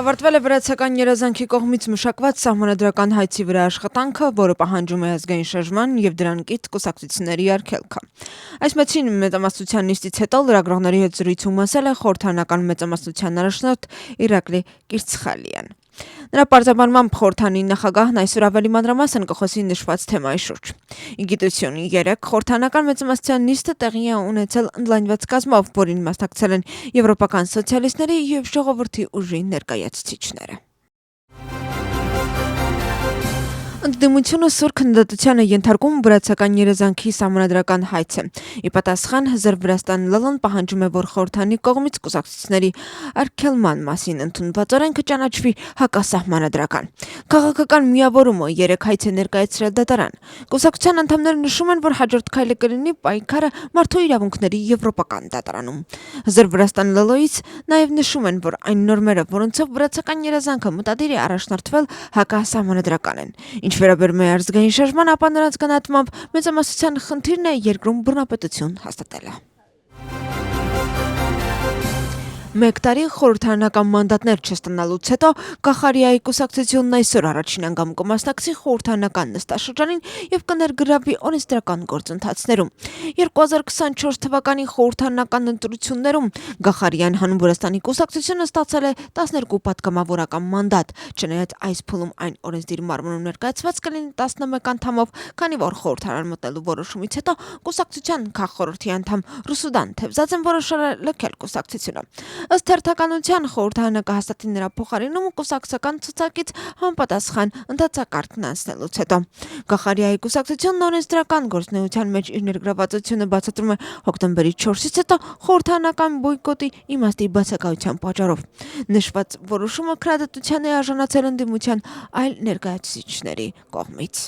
Ավարտվել է վրացական երազանքի կողմից մշակված սահմանադրական հայցի վրա աշխատանքը, որը պահանջում է ազգային շարժման եւ դրան կից կուսակցությունների արգելքը։ Այս մեծին մեծամասնության նիստից հետո լրագրողների հետ զրույցում ասել է խորհրդարանական մեծամասնության առաջնորդ Իրակլի Կիրցխալիան։ Նրա պարզաբանմամբ խորհրդանի նախագահն այսօր ավելի մանրամասն կխոսի նշված թեմայի շուրջ։ Իգիտություն 3 խորհրդանական մեծամասնության նիստը տեղի է ունեցել ընդլայնված կազմով, որին մասնակցել են եվրոպական սոցիալիստների եւ ժողովրդի ուժի ներկայացուցիչները։ Ընդդիմությունը սուր քննադատությանը ենթարկում վրացական երազանքի սահմանադրական հայցը։ Ի պատասխան Հզր Վրաստան ԼԼ-ն պահանջում է, որ խորհրդանի կողմից կուսակցությունների արգելման մասին ընդունված օրենքը ճանաչվի հակասահմանադրական։ Քաղաքական միավորումը 3 հայց է ներկայացրել դատարան։ Կուսակցության անդամները նշում են, որ հաջորդ քայլը կլինի պայքարը մարդու իրավունքների եվրոպական դատարանում։ Հզր Վրաստան ԼԼ-ից նաև նշում են, որ այն նորմերը, որոնցով վրացական երազանքը մտադիր է առաջնորդվել, հակասահմանադրական են։ Ինչ վերաբերում է ազգային շարժման, ապա նրանց գնահատմամբ մեծամասնության խնդիրն է երկրում բռնապետություն հաստատելը։ Մեկ տարի խորհրդարանական մանդատներ չստանալուց հետո Կախարիայի կուսակցությունն այսօր առաջին անգամ կմասնակցի խորհրդարանական նստաշրջանին եւ կներգրավվի օրենսդրական գործընթացներում։ 2024 թվականի խորհրդարանական ընտրություններում Կախարիան հանուն Վրաստանի կուսակցությունը ստացել է 12 պատգամավորական մանդատ, չնայած այս փուլում այն օրենսդիր մարմնում ներկայացված կլինի 11 անդամով, քանի որ խորհրդարան մտնելու որոշումից հետո կուսակցության քաղխորհրդի անդամ Ռուսուդան Թևզաձեն որոշել է լքել կուսակցությունը։ Ըստ հերթականության խորհրդարանը կհաստատի նրա փոխարինումը կուսակցական ցուցակից համապատասխան ընդհանցակարգն անցնելուց հետո։ Կախարիայի կուսակցությունն օրենսդրական գործունեության մեջ իր ներգրավվածությունը բացատրում է հոկտեմբերի 4-ից հետո խորհրդարանական բոյկոտի իմաստի բացակայության պատճառով։ Նշված որոշումը քննադատության է արժանացել ընդդիմության այլ ներկայացուցիչների կողմից։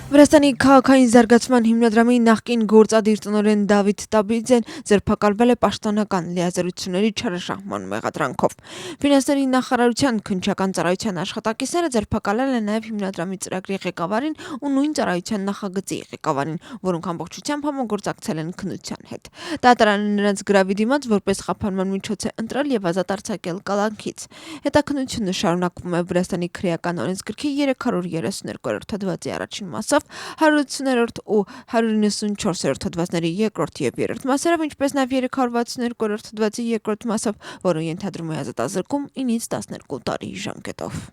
Վրաստանի քաղաքային զարգացման հիմնադրամի նախկին գործադիր տնօրեն Դավիթ Տաբիձեն ձերբակալվել է պաշտոնական լիազորությունների չարաշահման մեղադրանքով։ Ֆինանսների նախարարության քննչական ծառայության աշխատակիցները ձերբակալել են նաև հիմնադրամի ծրագրի ղեկավարին ու նույն ծառայության նախագծի ղեկավարին, որոնք ամբողջությամբ համագործակցել են քննության հետ։ Դատարանը նրանց գրավի դիմաց որպես խափանման միջոց է ընտրել եւ ազատ արձակել կալանքից։ Հետաքննությունը շարունակվում է Վրաստանի քրեական օրենսգրքի 332-րդ հոդվածի առաջին մասով, 180-րդ ու 194-րդ հոդվածների երկրորդ եւ երրորդ մասերով, ինչպես նաեւ 362-րդ հոդվածի երկրորդ մասով, որը ենթադրում է ազատազրկում 9-ից 12 տարի ժամկետով։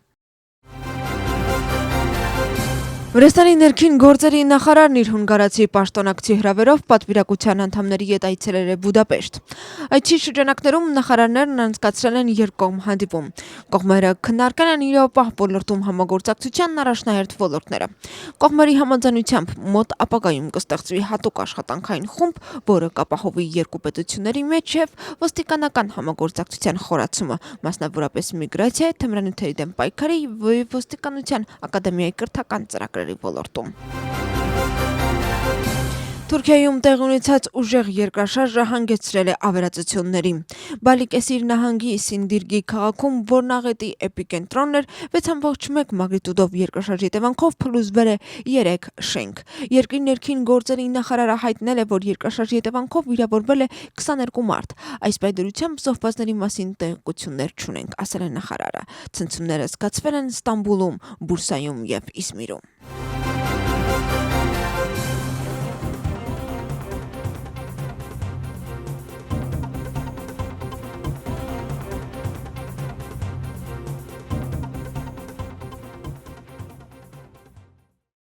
Վրաստանի ներքին գործերի նախարարն իր հունգարացի պաշտոնակցի հրավերով պատվիրակության անդամների հետ այցելել է Բուդապեշտ։ Այցի շրջանակներում նախարարներն անցկացրել են երկկողմ հանդիպում։ Կողմերը քննարկել են իրավապահ ոլորտում համագործակցության առաջնահերթ ոլորտները։ Կողմերի համաձայնությամբ մոտ ապագայում կստեղծվի հատուկ աշխատանքային խումբ, որը կապահովի երկու պետությունների միջև ոստիկանական համագործակցության խորացումը, մասնավորապես միգրացիա, թմրանյութերի դեմ պայքարի եւ ոստիկանության ակադեմիայի կրթական ծրագրերի ոլորտում։ Թուրքիայում տեղի ունեցած ուժեղ երկրաշարժը հանգեցրել է ավերածությունների։ Բալիկեսիր նահանգի Սինդիրգի քաղաքում, որն աղետի էպիկենտրոնն էր, 6.1 մագնիտուդով երկրաշարժի հետևանքով փլուզվել է 3 շենք։ Երկրի ներքին գործերի նախարարը հայտնել է, որ երկրաշարժի հետևանքով վիրավորվել է 22 մարդ։ Այս պայդրությամբ զոհվածների մասին տեղեկություններ չունենք, ասել է նախարարը։ Ցնցումները զգացվել են Ստամբուլում, Բուրսայում եւ Իզմիրում։